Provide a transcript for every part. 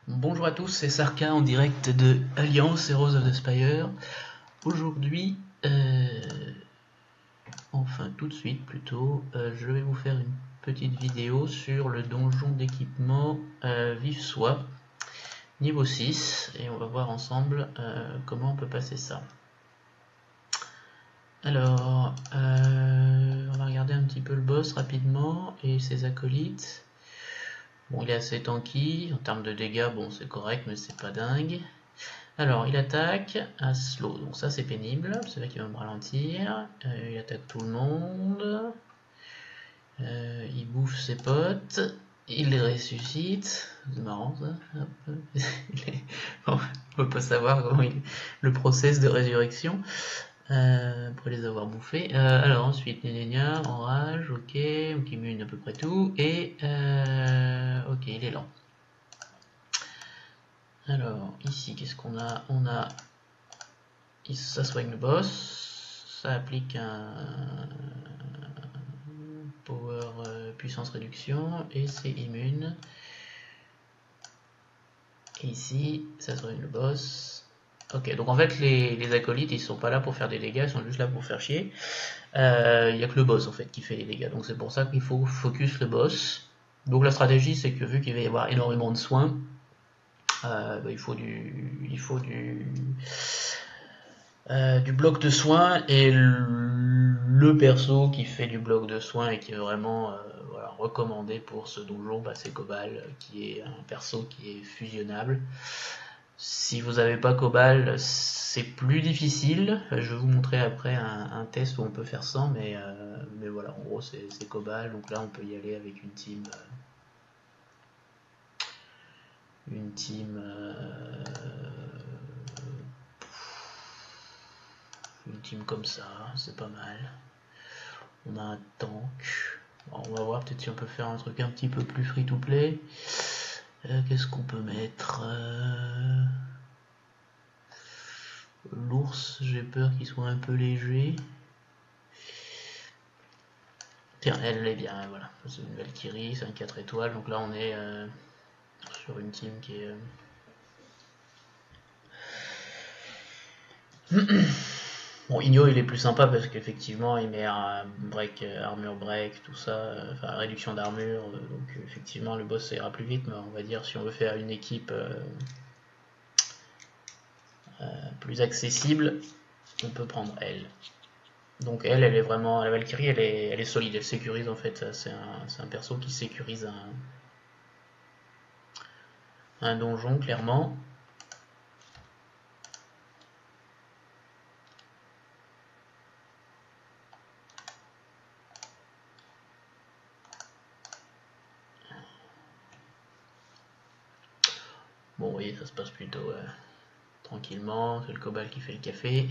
Bonjour à tous, c'est Sarka en direct de Alliance Heroes of the Spire. Aujourd'hui, enfin tout de suite plutôt, je vais vous faire une petite vidéo sur le donjon d'équipement Vive Soi, niveau 6, et on va voir ensemble comment on peut passer ça. Alors, on va regarder un petit peu le boss rapidement et ses acolytes. Bon, il est assez tanky, en termes de dégâts, bon c'est correct mais c'est pas dingue. Alors, il attaque à slow, donc ça c'est pénible, c'est là qu'il va me ralentir. Il attaque tout le monde. Il bouffe ses potes. Il les ressuscite. C'est marrant ça. Hop. Bon, on peut pas savoir comment le process de résurrection après les avoir bouffés. Alors ensuite, gna, enrage, ok, donc immune à peu près tout. Et ok, il est lent. Alors ici, qu'est-ce qu'on a? On a ça soigne le boss, ça applique un power puissance réduction et c'est immune. Et ici, ça soigne le boss. Ok, donc en fait les acolytes ils sont pas là pour faire des dégâts, ils sont juste là pour faire chier. Il n'y a que le boss en fait qui fait les dégâts, donc c'est pour ça qu'il faut focus le boss. Donc la stratégie c'est que vu qu'il va y avoir énormément de soins, il faut du bloc de soins, et le perso qui fait du bloc de soins et qui est vraiment voilà, recommandé pour ce donjon, c'est Cobal, qui est un perso qui est fusionnable. Si vous n'avez pas Cobal, c'est plus difficile. Je vais vous montrer après un test où on peut faire ça, mais voilà, en gros c'est Cobal, donc là on peut y aller avec une team une team une team comme ça, c'est pas mal. On a un tank. Bon, on va voir peut-être si on peut faire un truc un petit peu plus free to play. Qu'est-ce qu'on peut mettre L'ours, j'ai peur qu'il soit un peu léger. Tiens, elle est bien, voilà. C'est une Valkyrie, c'est un 4 étoiles. Donc là, on est sur une team qui est. Bon, Igno il est plus sympa parce qu'effectivement il met un break, armure break, tout ça, enfin réduction d'armure, donc effectivement le boss ça ira plus vite, mais on va dire si on veut faire une équipe plus accessible, on peut prendre elle. Donc elle est vraiment, la Valkyrie elle est solide, elle sécurise en fait, c'est un perso qui sécurise un donjon clairement. Bon, vous voyez, ça se passe plutôt tranquillement, c'est le Cobal qui fait le café.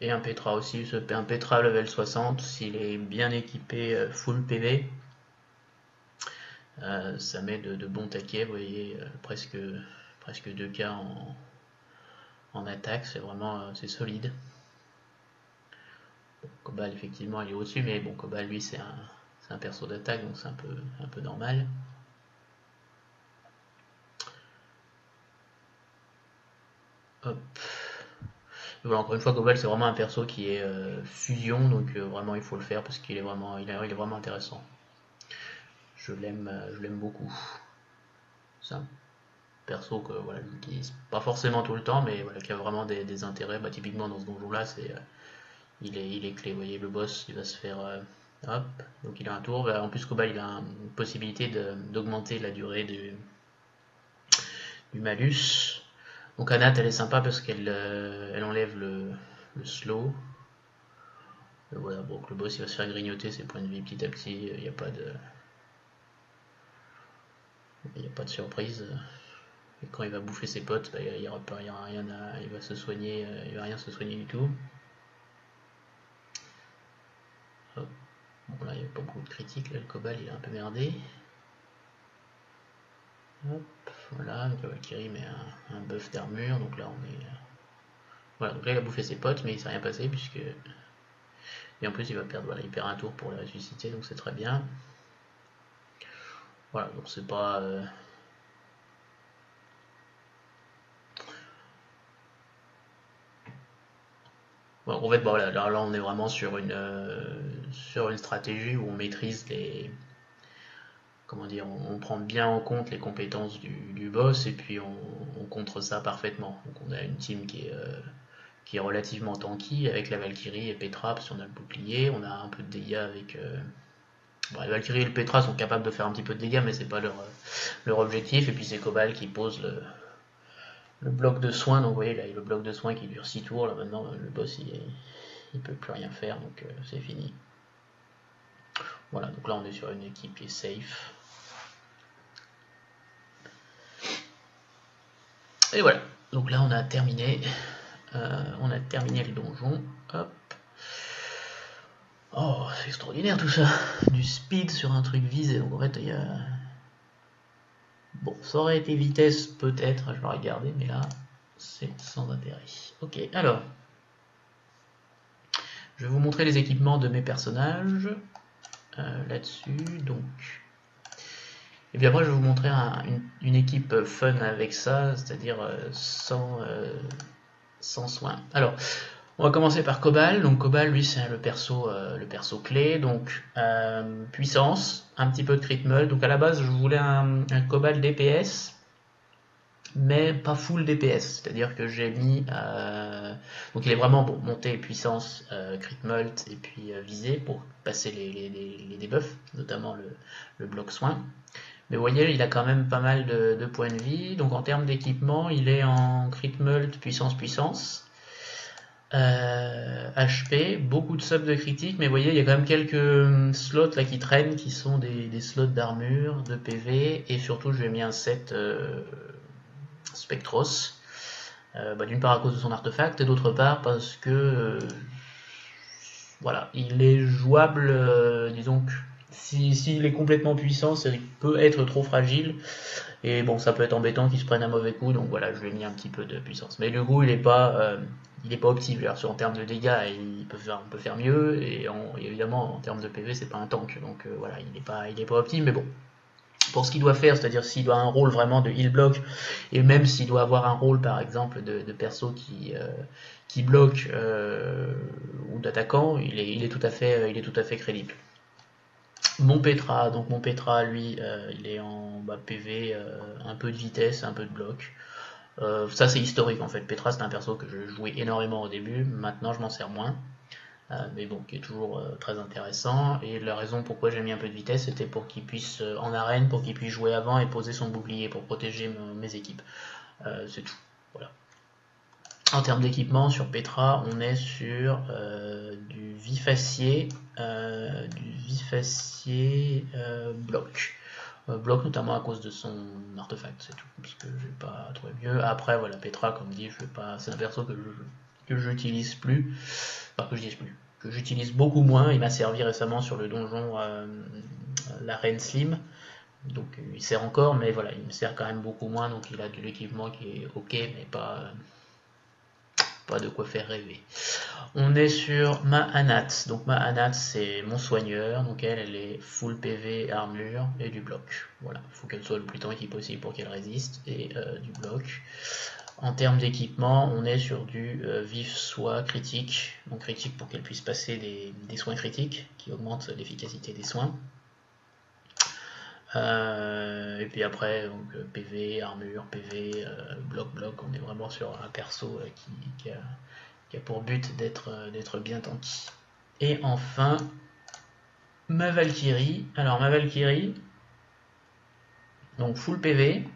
Et un Petra aussi, un Petra level 60, s'il est bien équipé full PV, ça met de bons taquets, vous voyez, presque 2K en attaque, c'est vraiment c'est solide. Bon, Cobal effectivement il est au-dessus, mais bon, Cobal lui c'est un perso d'attaque, donc c'est un peu normal. Hop. Voilà, encore une fois, Cobal c'est vraiment un perso qui est fusion, donc vraiment il faut le faire parce qu'il est il est vraiment intéressant. Je l'aime beaucoup. C'est un perso que voilà, j'utilise pas forcément tout le temps, mais voilà, qui a vraiment des intérêts. Typiquement dans ce donjon là, il est clé. Vous voyez, le boss il va se faire hop, donc il a un tour. En plus, Cobal il a une possibilité d'augmenter la durée du malus. Donc Anat elle est sympa parce qu'elle enlève le slow. Voilà, bon, le boss il va se faire grignoter ses points de vie petit à petit, il n'y a pas de surprise. Et quand il va bouffer ses potes, il y aura rien il va se soigner, il va rien se soigner du tout. pas beaucoup de critiques, là le Cobalt il est un peu merdé. Hop, voilà, donc la Valkyrie met un buff d'armure, donc là on est... Voilà, donc là il a bouffé ses potes, mais il s'est rien passé puisque... Et en plus il va perdre, voilà, il perd un tour pour les ressusciter, donc c'est très bien. Voilà, donc c'est pas... Bon, en fait, bon, voilà, là on est vraiment sur une stratégie où on maîtrise les... Comment dire, on prend bien en compte les compétences du boss et puis on contre ça parfaitement. Donc on a une team qui est relativement tanky avec la Valkyrie et Petra, parce qu'on a le bouclier, on a un peu de dégâts avec... Bon, la Valkyrie et le Petra sont capables de faire un petit peu de dégâts, mais c'est pas leur objectif, et puis c'est Cobalt qui pose le bloc de soins, donc vous voyez là il y a le bloc de soins qui dure 6 tours, là maintenant le boss il peut plus rien faire, donc c'est fini. Voilà, donc là on est sur une équipe qui est safe. Et voilà, donc là on a terminé le donjon. Hop. Oh, c'est extraordinaire tout ça. Du speed sur un truc visé. Donc en fait il y a... Bon, ça aurait été vitesse peut-être, je l'aurais gardé, mais là c'est sans intérêt. Ok, alors je vais vous montrer les équipements de mes personnages là-dessus. Donc, et bien après je vais vous montrer une équipe fun avec ça, c'est-à-dire sans soin. Alors, on va commencer par Cobalt. Donc Cobalt, lui, c'est le perso clé. Donc puissance, un petit peu de crit mult. Donc à la base, je voulais un Cobalt DPS, mais pas full DPS. C'est-à-dire que j'ai mis... donc il est vraiment bon, monté puissance, crit mult et puis visée pour passer les debuffs, notamment le bloc soin. Mais vous voyez, il a quand même pas mal de points de vie. Donc en termes d'équipement, il est en crit mult, puissance. HP, beaucoup de subs de critique, mais vous voyez, il y a quand même quelques slots là qui traînent, qui sont des slots d'armure, de PV, et surtout je lui ai mis un set Spectros, d'une part à cause de son artefact, et d'autre part parce que voilà, il est jouable, disons que s'il est complètement puissant, il peut être trop fragile, et bon, ça peut être embêtant qu'il se prenne un mauvais coup, donc voilà, je lui ai mis un petit peu de puissance. Mais du coup, il est pas optique, en termes de dégâts, on peut faire mieux, et évidemment, en termes de PV, c'est pas un tank, donc voilà, il est pas optique, mais bon. Pour ce qu'il doit faire, c'est-à-dire s'il doit avoir un rôle vraiment de heal block, et même s'il doit avoir un rôle, par exemple, de perso qui bloque ou d'attaquant, il est tout à fait crédible. Mon Petra, lui, il est en PV, un peu de vitesse, un peu de bloc. Ça c'est historique en fait. Petra c'est un perso que je jouais énormément au début, maintenant je m'en sers moins. Mais bon, qui est toujours très intéressant. Et la raison pourquoi j'ai mis un peu de vitesse, c'était pour qu'il puisse, en arène, pour qu'il puisse jouer avant et poser son bouclier pour protéger mes équipes. C'est tout. Voilà. En termes d'équipement, sur Petra, on est sur du vifacier, bloc. Bloc notamment à cause de son artefact, c'est tout, parce que je vais pas trouver mieux. Après, voilà, Petra, comme dit, c'est un perso que j'utilise plus, enfin que j'utilise beaucoup moins. Il m'a servi récemment sur le donjon la Reine Slim, donc il sert encore, mais voilà, il me sert quand même beaucoup moins, donc il a de l'équipement qui est ok, mais pas de quoi faire rêver. On est sur ma Anat. Donc ma Anat c'est mon soigneur, donc elle est full PV, armure et du bloc. Voilà, il faut qu'elle soit le plus tanky possible pour qu'elle résiste, et du bloc. En termes d'équipement, on est sur du vif soit critique, donc critique pour qu'elle puisse passer des soins critiques qui augmentent l'efficacité des soins. Et puis après, donc, PV, armure, PV, bloc, on est vraiment sur un perso qui a pour but d'être bien tanky. Et enfin, ma Valkyrie. Alors ma Valkyrie, donc full PV,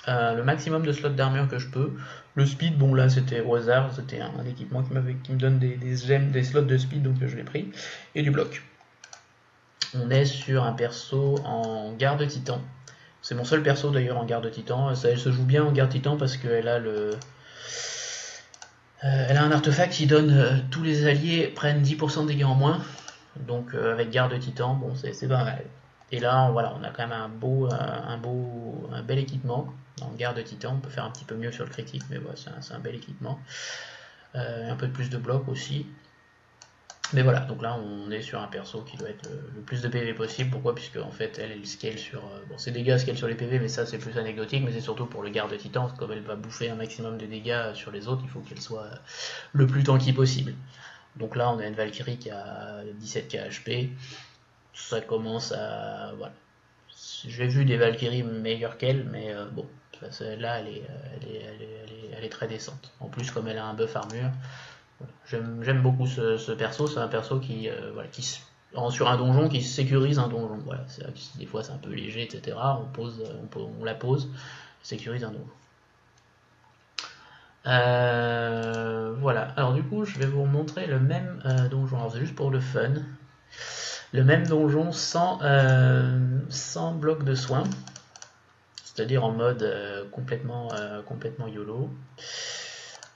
le maximum de slots d'armure que je peux. Le speed, bon là c'était au hasard, c'était un équipement qui me donne des slots de speed, donc je l'ai pris. Et du bloc. On est sur un perso en garde titan. C'est mon seul perso d'ailleurs en garde titan. Elle se joue bien en garde titan parce qu'elle a elle a un artefact qui donne tous les alliés prennent 10% de dégâts en moins. Donc avec garde de titan, bon c'est pas mal. Et là voilà, on a quand même un bel équipement. En garde de titan, on peut faire un petit peu mieux sur le critique, mais voilà, c'est un bel équipement. Un peu plus de blocs aussi. Mais voilà, donc là on est sur un perso qui doit être le plus de PV possible. Pourquoi? Puisque en fait elle scale sur... bon, ses dégâts scale sur les PV, mais ça c'est plus anecdotique, mais c'est surtout pour le garde de titan. Comme elle va bouffer un maximum de dégâts sur les autres, il faut qu'elle soit le plus tanky possible. Donc là on a une Valkyrie qui a 17k HP. Ça commence à... voilà. J'ai vu des Valkyries meilleures qu'elle, mais bon, là elle est très décente. En plus comme elle a un buff armure, j'aime beaucoup ce perso. C'est un perso qui, voilà, sur un donjon qui sécurise un donjon. Voilà, c'est vrai que des fois c'est un peu léger, etc. On la pose, sécurise un donjon. Voilà, alors du coup je vais vous montrer le même donjon. Alors c'est juste pour le fun. Le même donjon sans bloc de soins, c'est-à-dire en mode complètement YOLO.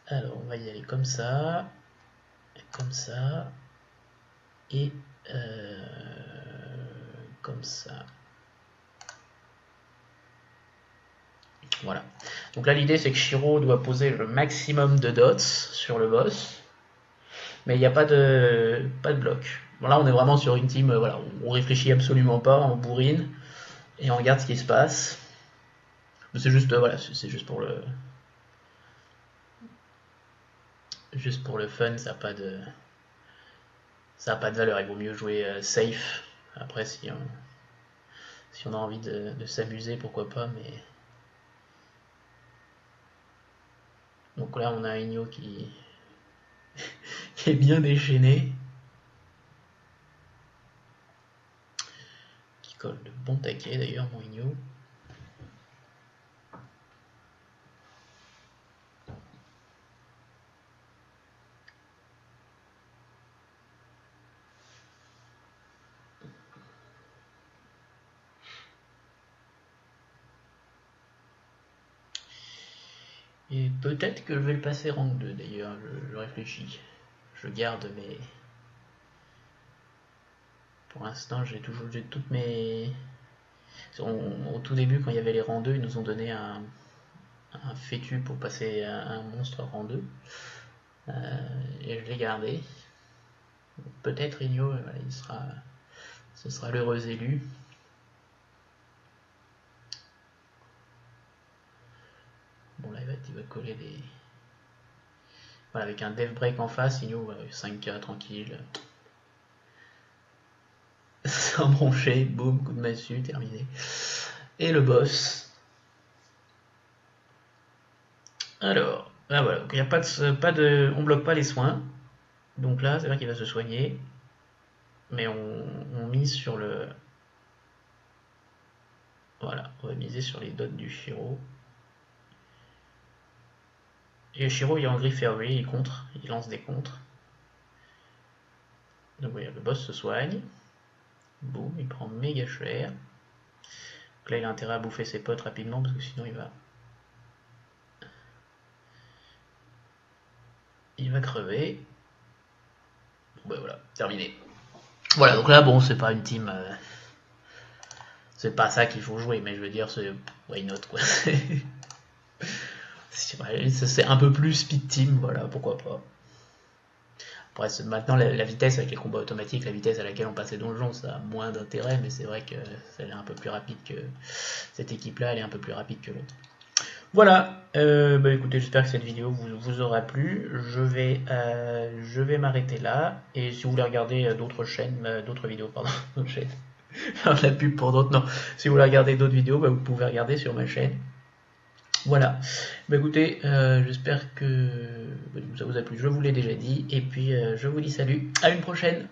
Alors on va y aller comme ça, et comme ça. Voilà. Donc là l'idée c'est que Shiro doit poser le maximum de dots sur le boss, mais il n'y a pas de bloc. Bon, là on est vraiment sur une team, voilà, on réfléchit absolument pas, on bourrine et on regarde ce qui se passe. C'est juste voilà, c'est juste pour le fun, ça n'a pas de valeur. Il vaut mieux jouer safe. Après si on a envie de s'amuser, pourquoi pas, mais donc là on a un Igno qui est bien déchaîné, qui colle de bons taquets d'ailleurs, mon Igno. Et peut-être que je vais le passer rang 2 d'ailleurs, je réfléchis. Je garde mes... Pour l'instant j'ai toutes mes... Au tout début quand il y avait les rangs 2, ils nous ont donné un fétu pour passer un monstre rang 2. Et je l'ai gardé. Peut-être Igno, ce sera l'heureux élu. Bon là il va coller des... Voilà, avec un dev break en face, Igno 5k tranquille. Sans broncher, boum, coup de massue, terminé. Et le boss. Alors, là voilà, donc il n'y a pas de, on bloque pas les soins. Donc là, c'est vrai qu'il va se soigner. Mais on mise sur le... Voilà, on va miser sur les dots du Shiro. Et Shiro il est en griffe ferrée, il contre, il lance des contres. Donc voilà, le boss se soigne. Boum, il prend méga cher. Donc là il a intérêt à bouffer ses potes rapidement parce que sinon il va crever. Bon ben voilà, terminé. Voilà, donc là bon c'est pas une team... c'est pas ça qu'il faut jouer, mais je veux dire c'est... why not quoi. C'est un peu plus speed team, voilà, pourquoi pas. Après, maintenant, la vitesse avec les combats automatiques, la vitesse à laquelle on passe les donjons, ça a moins d'intérêt, mais c'est vrai que elle est un peu plus rapide que... Cette équipe-là, elle est un peu plus rapide que l'autre. Voilà, bah écoutez, j'espère que cette vidéo vous aura plu. Je vais m'arrêter là, et si vous voulez regarder d'autres vidéos, pardon, d'autres chaînes, faire de la pub pour d'autres, non, si vous voulez regarder d'autres vidéos, bah, vous pouvez regarder sur ma chaîne. Voilà, bah écoutez, j'espère que ça vous a plu, je vous l'ai déjà dit, et puis je vous dis salut, à une prochaine.